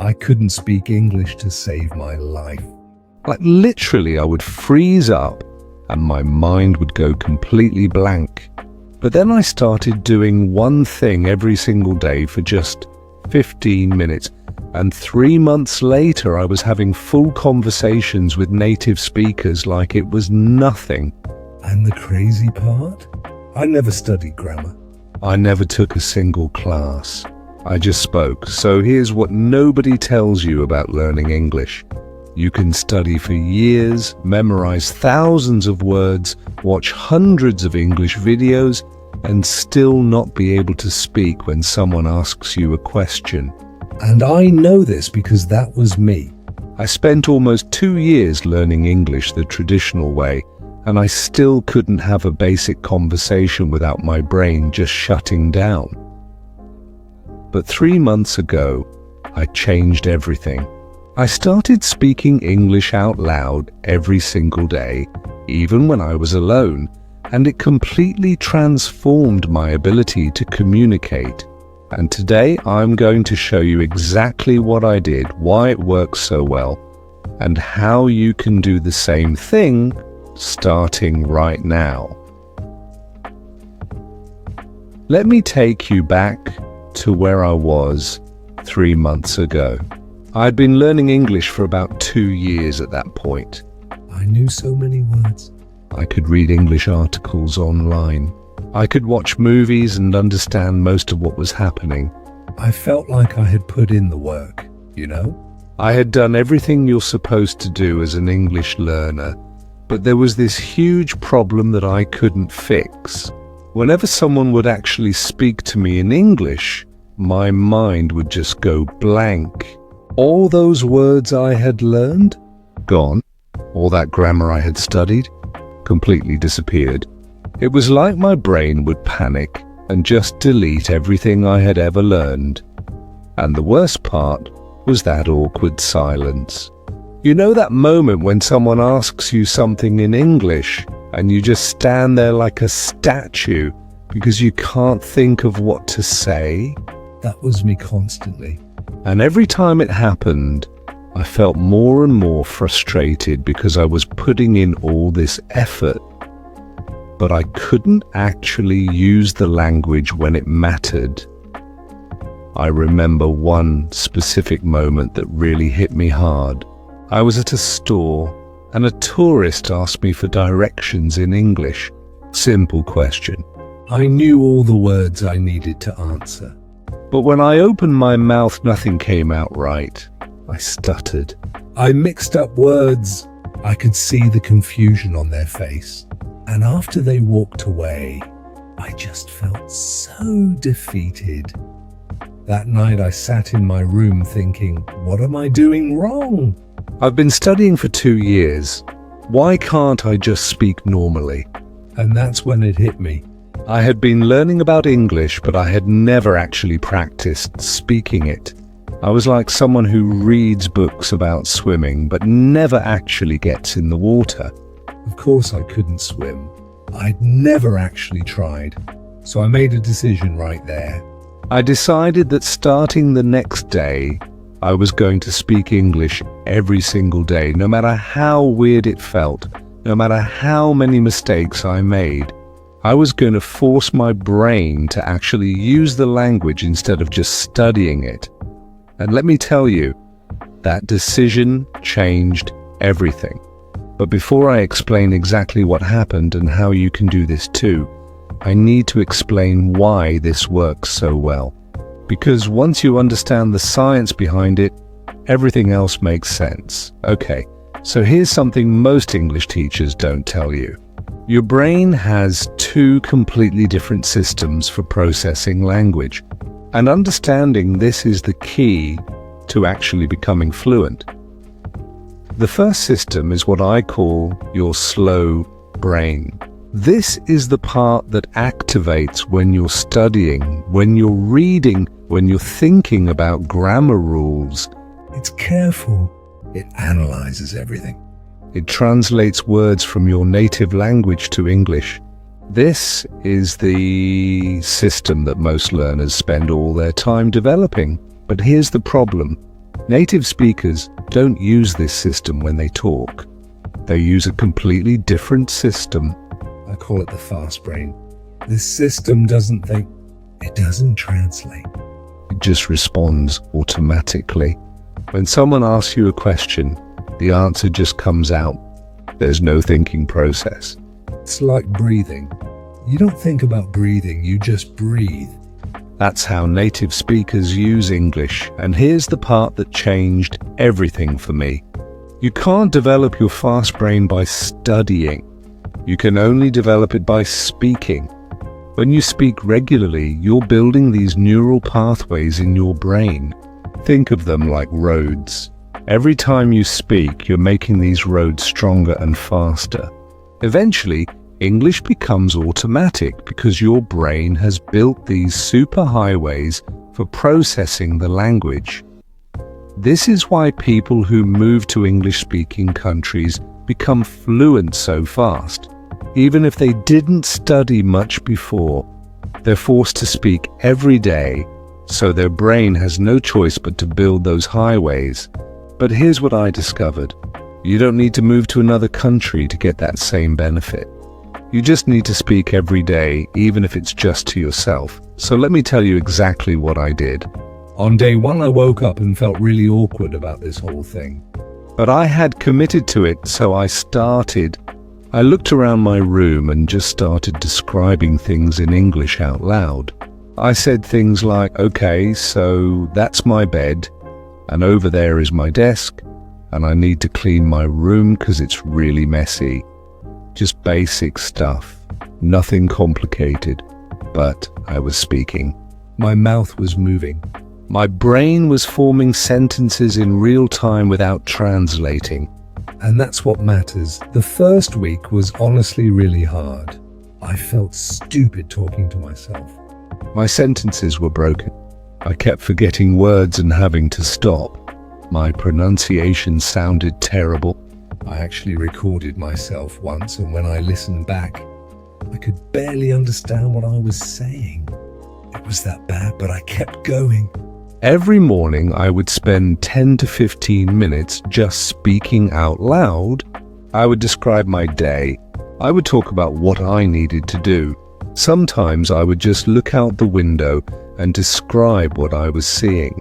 I couldn't speak English to save my life. Like literally, I would freeze up and my mind would go completely blank. But then I started doing one thing every single day for just 15 minutes. And 3 months later, I was having full conversations with native speakers like it was nothing. And the crazy part? I never studied grammar. I never took a single class. I just spoke. So here's what nobody tells you about learning English. You can study for years, memorize thousands of words, watch hundreds of English videos, and still not be able to speak when someone asks you a question. And I know this because that was me. I spent almost 2 years learning English the traditional way, and I still couldn't have a basic conversation without my brain just shutting down. But 3 months ago, I changed everything. I started speaking English out loud every single day, even when I was alone, and it completely transformed my ability to communicate. And today I'm going to show you exactly what I did, why it works so well, and how you can do the same thing starting right now. Let me take you back to where I was 3 months ago. I'd been learning English for about 2 years at that point. I knew so many words. I could read English articles online. I could watch movies and understand most of what was happening. I felt like I had put in the work, you know? I had done everything you're supposed to do as an English learner, but there was this huge problem that I couldn't fix. Whenever someone would actually speak to me in English, my mind would just go blank. All those words I had learned, gone. All that grammar I had studied, completely disappeared. It was like my brain would panic and just delete everything I had ever learned. And the worst part was that awkward silence. You know that moment when someone asks you something in English and you just stand there like a statue because you can't think of what to say? That was me constantly. And every time it happened, I felt more and more frustrated because I was putting in all this effort, but I couldn't actually use the language when it mattered. I remember one specific moment that really hit me hard. I was at a store and a tourist asked me for directions in English. Simple question. I knew all the words I needed to answer. But when I opened my mouth, nothing came out right. I stuttered. I mixed up words. I could see the confusion on their face. And after they walked away, I just felt so defeated. That night I sat in my room thinking, what am I doing wrong? I've been studying for 2 years. Why can't I just speak normally? And that's when it hit me. I had been learning about English, but I had never actually practiced speaking it. I was like someone who reads books about swimming, but never actually gets in the water. Of course I couldn't swim. I'd never actually tried. So I made a decision right there. I decided that starting the next day, I was going to speak English every single day, no matter how weird it felt, no matter how many mistakes I made. I was going to force my brain to actually use the language instead of just studying it. And let me tell you, that decision changed everything. But before I explain exactly what happened and how you can do this too, I need to explain why this works so well. Because once you understand the science behind it, everything else makes sense. Okay, so here's something most English teachers don't tell you. Your brain has 2 completely different systems for processing language, and understanding this is the key to actually becoming fluent. The first system is what I call your slow brain. This is the part that activates when you're studying, when you're reading, when you're thinking about grammar rules. It's careful. It analyzes everything. It translates words from your native language to English. This is the system that most learners spend all their time developing. But here's the problem. Native speakers don't use this system when they talk. They use a completely different system. I call it the fast brain. This system doesn't think, it doesn't translate. It just responds automatically. When someone asks you a question, the answer just comes out. There's no thinking process. It's like breathing. You don't think about breathing, you just breathe. That's how native speakers use English, and here's the part that changed everything for me. You can't develop your fast brain by studying. You can only develop it by speaking. When you speak regularly, you're building these neural pathways in your brain. Think of them like roads. Every time you speak, you're making these roads stronger and faster. Eventually, English becomes automatic because your brain has built these superhighways for processing the language. This is why people who move to English-speaking countries become fluent so fast. Even if they didn't study much before, they're forced to speak every day, so their brain has no choice but to build those highways. But here's what I discovered. You don't need to move to another country to get that same benefit. You just need to speak every day, even if it's just to yourself. So let me tell you exactly what I did. On day one, I woke up and felt really awkward about this whole thing. But I had committed to it, so I started. I looked around my room and just started describing things in English out loud. I said things like, okay, so that's my bed, and over there is my desk, and I need to clean my room because it's really messy. Just basic stuff, nothing complicated, but I was speaking. My mouth was moving. My brain was forming sentences in real time without translating. And that's what matters. The first week was honestly really hard. I felt stupid talking to myself. My sentences were broken. I kept forgetting words and having to stop. My pronunciation sounded terrible. I actually recorded myself once, and when I listened back, I could barely understand what I was saying. It was that bad, but I kept going. Every morning I would spend 10 to 15 minutes just speaking out loud. I would describe my day. I would talk about what I needed to do. Sometimes I would just look out the window and describe what I was seeing.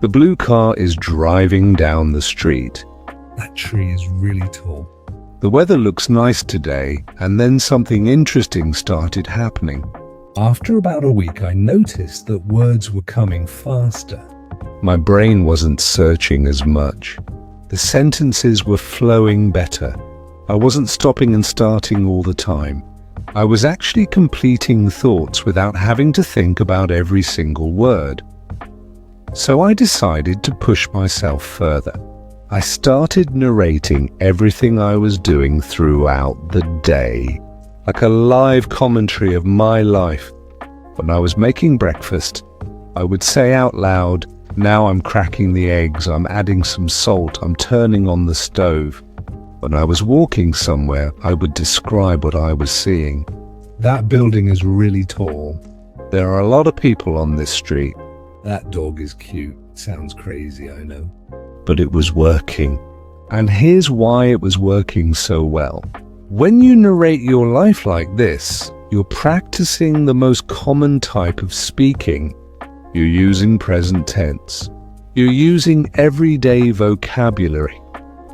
The blue car is driving down the street. That tree is really tall. The weather looks nice today, and then something interesting started happening. After about a week, I noticed that words were coming faster. My brain wasn't searching as much. The sentences were flowing better. I wasn't stopping and starting all the time. I was actually completing thoughts without having to think about every single word. So I decided to push myself further. I started narrating everything I was doing throughout the day, like a live commentary of my life. When I was making breakfast, I would say out loud, "Now I'm cracking the eggs, I'm adding some salt, I'm turning on the stove." When I was walking somewhere, I would describe what I was seeing. That building is really tall. There are a lot of people on this street. That dog is cute. Sounds crazy, I know. But it was working. And here's why it was working so well. When you narrate your life like this, you're practicing the most common type of speaking. You're using present tense. You're using everyday vocabulary.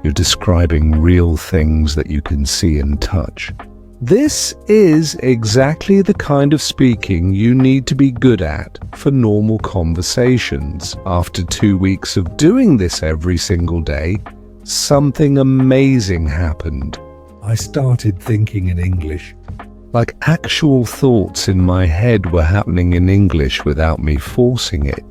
You're describing real things that you can see and touch. This is exactly the kind of speaking you need to be good at for normal conversations. After 2 weeks of doing this every single day, something amazing happened. I started thinking in English. Like actual thoughts in my head were happening in English without me forcing it.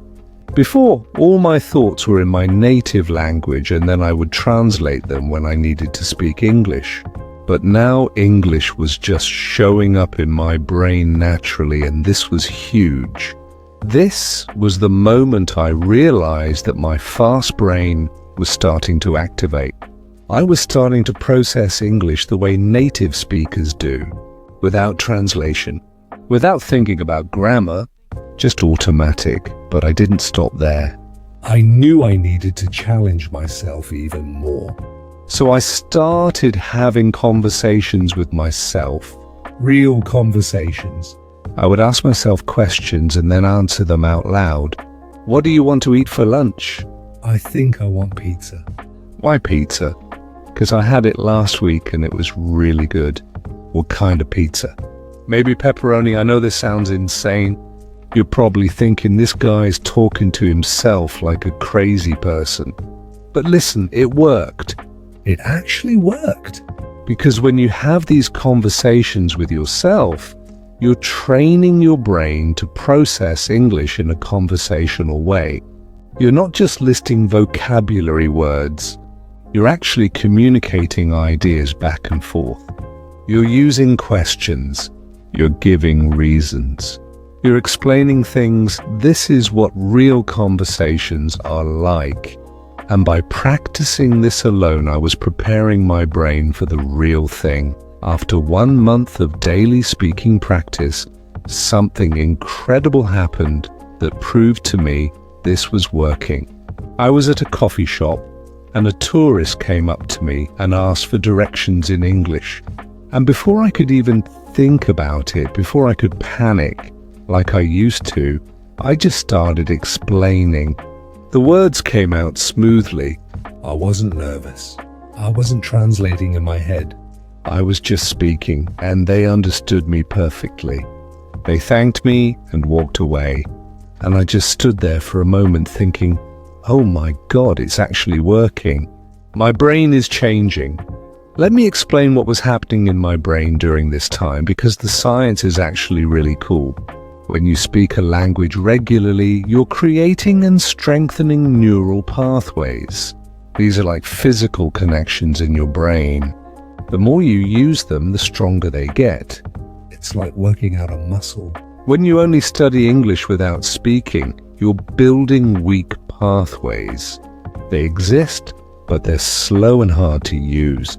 Before, all my thoughts were in my native language and then I would translate them when I needed to speak English. But now English was just showing up in my brain naturally, and this was huge. This was the moment I realized that my fast brain was starting to activate. I was starting to process English the way native speakers do, without translation, without thinking about grammar, just automatic. But I didn't stop there. I knew I needed to challenge myself even more. So I started having conversations with myself. Real conversations. I would ask myself questions and then answer them out loud. What do you want to eat for lunch? I think I want pizza. Why pizza? Because I had it last week and it was really good. What kind of pizza? Maybe pepperoni. I know this sounds insane. You're probably thinking this guy's talking to himself like a crazy person. But listen, it worked. It actually worked. Because when you have these conversations with yourself, you're training your brain to process English in a conversational way. You're not just listing vocabulary words. You're actually communicating ideas back and forth. You're using questions. You're giving reasons. You're explaining things. This is what real conversations are like. And by practicing this alone, I was preparing my brain for the real thing. After 1 month of daily speaking practice, something incredible happened that proved to me this was working. I was at a coffee shop and a tourist came up to me and asked for directions in English. And before I could even think about it, before I could panic like I used to, I just started explaining. The words came out smoothly. I wasn't nervous. I wasn't translating in my head. I was just speaking, and they understood me perfectly. They thanked me and walked away, and I just stood there for a moment thinking, oh my God, it's actually working. My brain is changing. Let me explain what was happening in my brain during this time, because the science is actually really cool. When you speak a language regularly, you're creating and strengthening neural pathways. These are like physical connections in your brain. The more you use them, the stronger they get. It's like working out a muscle. When you only study English without speaking, you're building weak pathways. They exist, but they're slow and hard to use.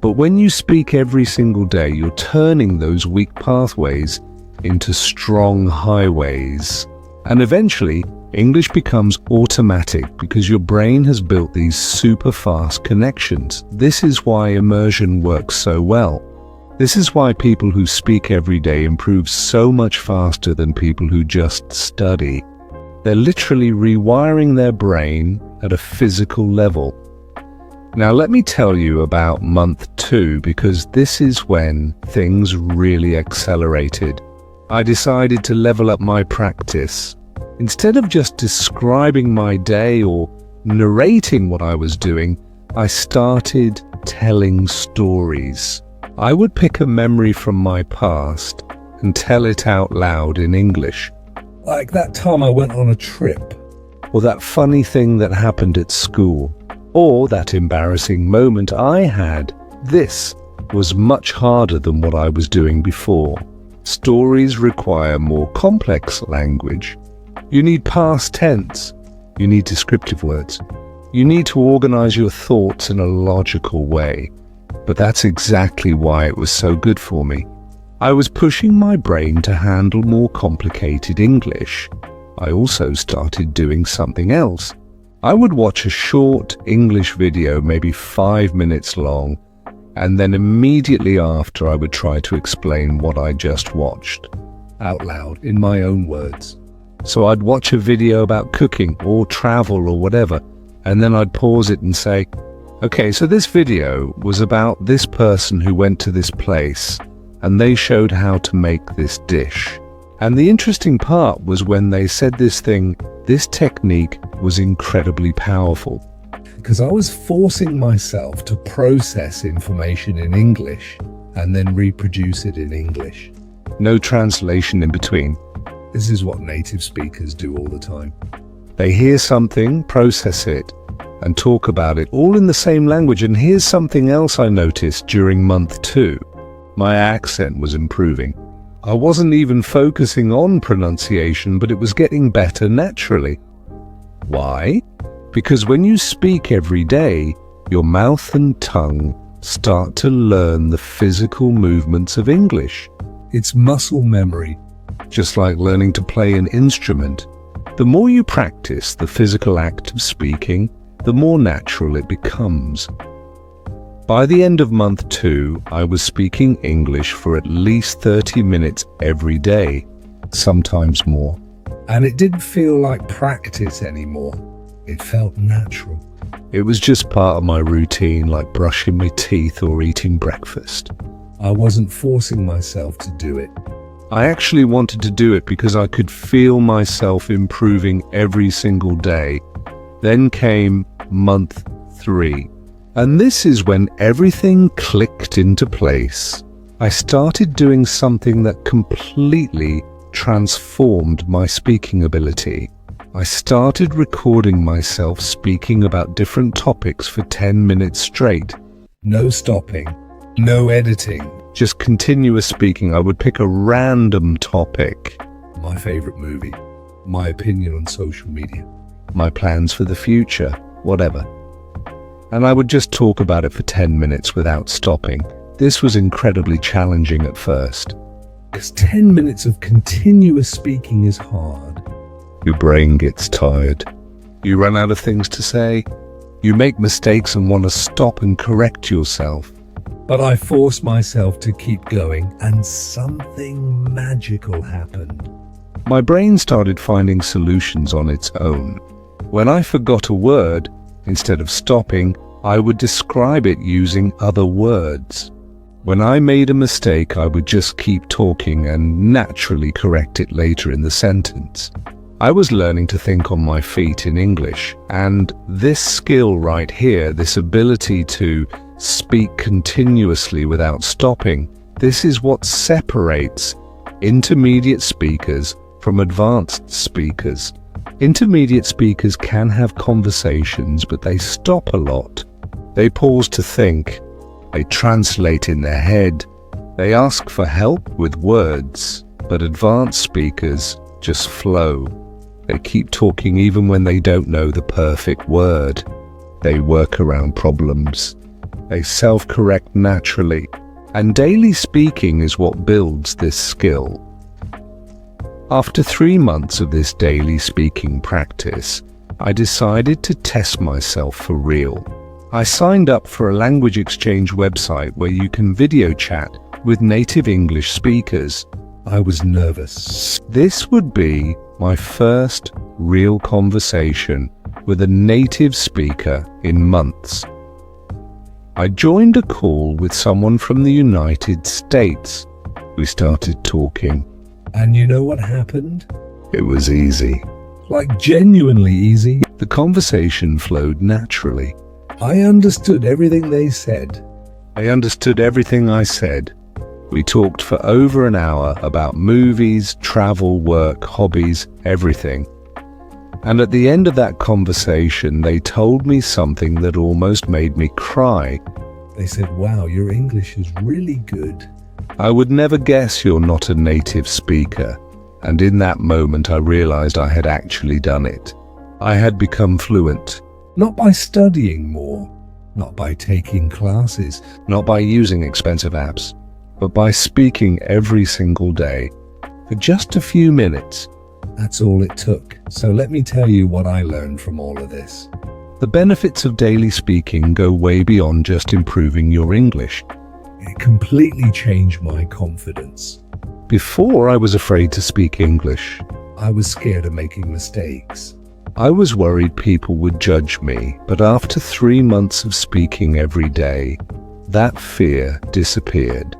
But when you speak every single day, you're turning those weak pathways into strong highways. And eventually, English becomes automatic because your brain has built these super fast connections. This is why immersion works so well. This is why people who speak every day improve so much faster than people who just study. They're literally rewiring their brain at a physical level. Now let me tell you about month 2, because this is when things really accelerated. I decided to level up my practice. Instead of just describing my day or narrating what I was doing, I started telling stories. I would pick a memory from my past and tell it out loud in English. Like that time I went on a trip. Or that funny thing that happened at school. Or that embarrassing moment I had. This was much harder than what I was doing before. Stories require more complex language. You need past tense. You need descriptive words. You need to organize your thoughts in a logical way. But that's exactly why it was so good for me. I was pushing my brain to handle more complicated English. I also started doing something else. I would watch a short English video, maybe 5 minutes long, and then immediately after I would try to explain what I just watched, out loud, in my own words. So I'd watch a video about cooking or travel or whatever, and then I'd pause it and say, okay, so this video was about this person who went to this place, and they showed how to make this dish. And the interesting part was when they said this thing, this technique was incredibly powerful. Because I was forcing myself to process information in English and then reproduce it in English. No translation in between. This is what native speakers do all the time. They hear something, process it, and talk about it all in the same language. And here's something else I noticed during month 2. My accent was improving. I wasn't even focusing on pronunciation, but it was getting better naturally. Why? Because when you speak every day, your mouth and tongue start to learn the physical movements of English. It's muscle memory. Just like learning to play an instrument. The more you practice the physical act of speaking, the more natural it becomes. By the end of month 2, I was speaking English for at least 30 minutes every day, sometimes more. And it didn't feel like practice anymore. It felt natural. It was just part of my routine, like brushing my teeth or eating breakfast. I wasn't forcing myself to do it. I actually wanted to do it because I could feel myself improving every single day. Then came month 3. And this is when everything clicked into place. I started doing something that completely transformed my speaking ability. I started recording myself speaking about different topics for 10 minutes straight. No stopping, no editing. Just continuous speaking. I would pick a random topic. My favorite movie, my opinion on social media, my plans for the future, whatever. And I would just talk about it for 10 minutes without stopping. This was incredibly challenging at first. Because 10 minutes of continuous speaking is hard. Your brain gets tired. You run out of things to say. You make mistakes and want to stop and correct yourself. But I forced myself to keep going, and something magical happened. My brain started finding solutions on its own. When I forgot a word, instead of stopping, I would describe it using other words. When I made a mistake, I would just keep talking and naturally correct it later in the sentence. I was learning to think on my feet in English, and this skill right here, this ability to speak continuously without stopping, this is what separates intermediate speakers from advanced speakers. Intermediate speakers can have conversations, but they stop a lot. They pause to think. They translate in their head. They ask for help with words, but advanced speakers just flow. They keep talking even when they don't know the perfect word. They work around problems. They self-correct naturally. And daily speaking is what builds this skill. After 3 months of this daily speaking practice, I decided to test myself for real. I signed up for a language exchange website where you can video chat with native English speakers. I was nervous. This would be my first real conversation with a native speaker in months. I joined a call with someone from the United States. We started talking. And you know what happened? It was easy. Like genuinely easy. The conversation flowed naturally. I understood everything they said. I understood everything I said. We talked for over an hour about movies, travel, work, hobbies, everything. And at the end of that conversation, they told me something that almost made me cry. They said, "Wow, your English is really good." I would never guess you're not a native speaker. And in that moment, I realized I had actually done it. I had become fluent. Not by studying more, not by taking classes, Not by using expensive apps, but by speaking every single day for just a few minutes. That's all it took. So let me tell you what I learned from all of this. The benefits of daily speaking go way beyond just improving your English. It completely changed my confidence. Before, I was afraid to speak English. I was scared of making mistakes. I was worried people would judge me, but after 3 months of speaking every day, that fear disappeared.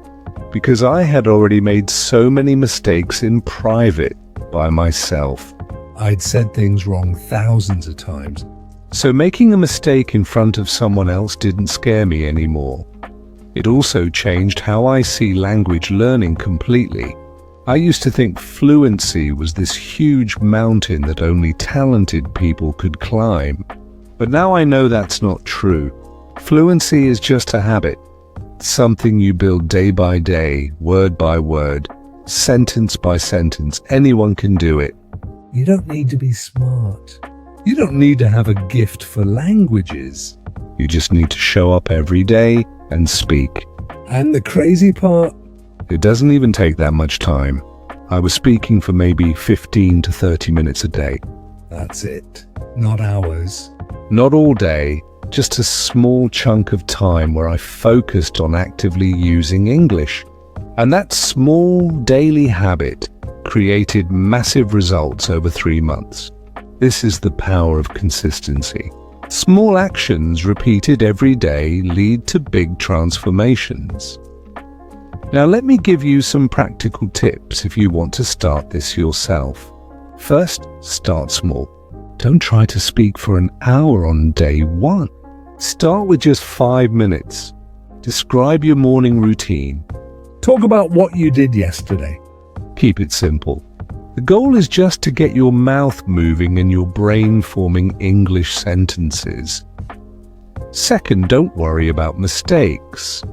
Because I had already made so many mistakes in private by myself. I'd said things wrong thousands of times. So making a mistake in front of someone else didn't scare me anymore. It also changed how I see language learning completely. I used to think fluency was this huge mountain that only talented people could climb. But now I know that's not true. Fluency is just a habit. Something you build day by day, word by word, sentence by sentence. Anyone can do it. You don't need to be smart. You don't need to have a gift for languages. You just need to show up every day and speak. And the crazy part, it doesn't even take that much time. I was speaking for maybe 15 to 30 minutes a day. That's it. Not hours. Not all day, just a small chunk of time where I focused on actively using English. And that small daily habit created massive results over 3 months. This is the power of consistency. Small actions repeated every day lead to big transformations. Now let me give you some practical tips if you want to start this yourself. First, start small. Don't try to speak for an hour on day 1. Start with just 5 minutes. Describe your morning routine. Talk about what you did yesterday. Keep it simple. The goal is just to get your mouth moving and your brain forming English sentences. Second, don't worry about mistakes.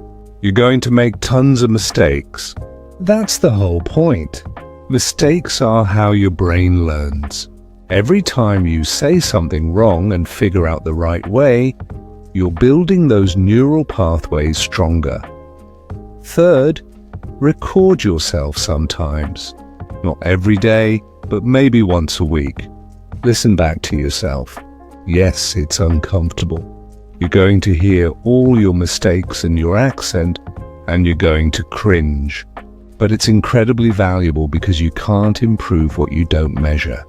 You're going to make tons of mistakes. That's the whole point. Mistakes are how your brain learns. Every time you say something wrong and figure out the right way, you're building those neural pathways stronger. Third, record yourself sometimes. Not every day, but maybe once a week. Listen back to yourself. Yes, it's uncomfortable. You're going to hear all your mistakes and your accent, and you're going to cringe. But it's incredibly valuable because you can't improve what you don't measure.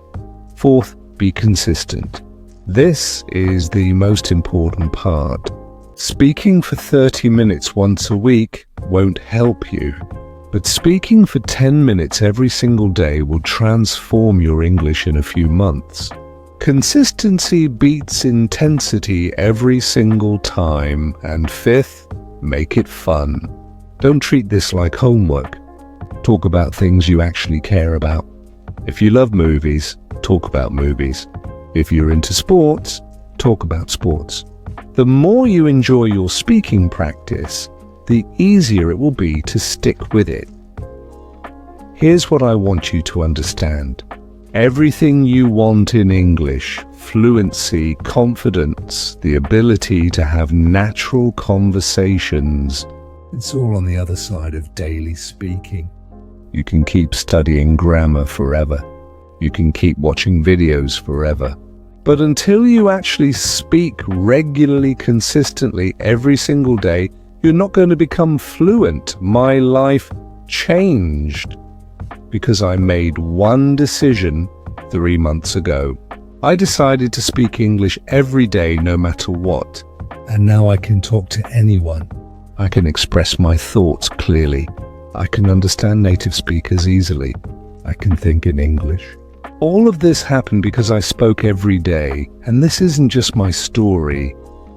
Fourth, be consistent. This is the most important part. Speaking for 30 minutes once a week won't help you, but speaking for 10 minutes every single day will transform your English in a few months. Consistency beats intensity every single time. And fifth, make it fun. Don't treat this like homework. Talk about things you actually care about. If you love movies, talk about movies. If you're into sports, talk about sports. The more you enjoy your speaking practice, the easier it will be to stick with it. Here's what I want you to understand. Everything you want in English, fluency, confidence, the ability to have natural conversations, it's all on the other side of daily speaking. You can keep studying grammar forever. You can keep watching videos forever. But until you actually speak regularly, consistently, every single day, you're not going to become fluent. My life changed because I made one decision 3 months ago. I decided to speak English every day, no matter what. And now I can talk to anyone. I can express my thoughts clearly. I can understand native speakers easily. I can think in English. All of this happened because I spoke every day, and this isn't just my story.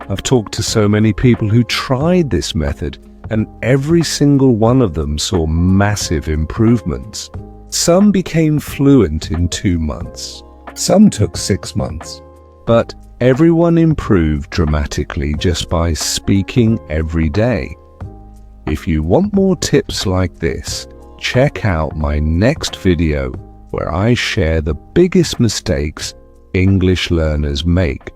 I've talked to so many people who tried this method, and every single one of them saw massive improvements. Some became fluent in 2 months. Some took 6 months. But everyone improved dramatically just by speaking every day. If you want more tips like this, check out my next video where I share the biggest mistakes English learners make.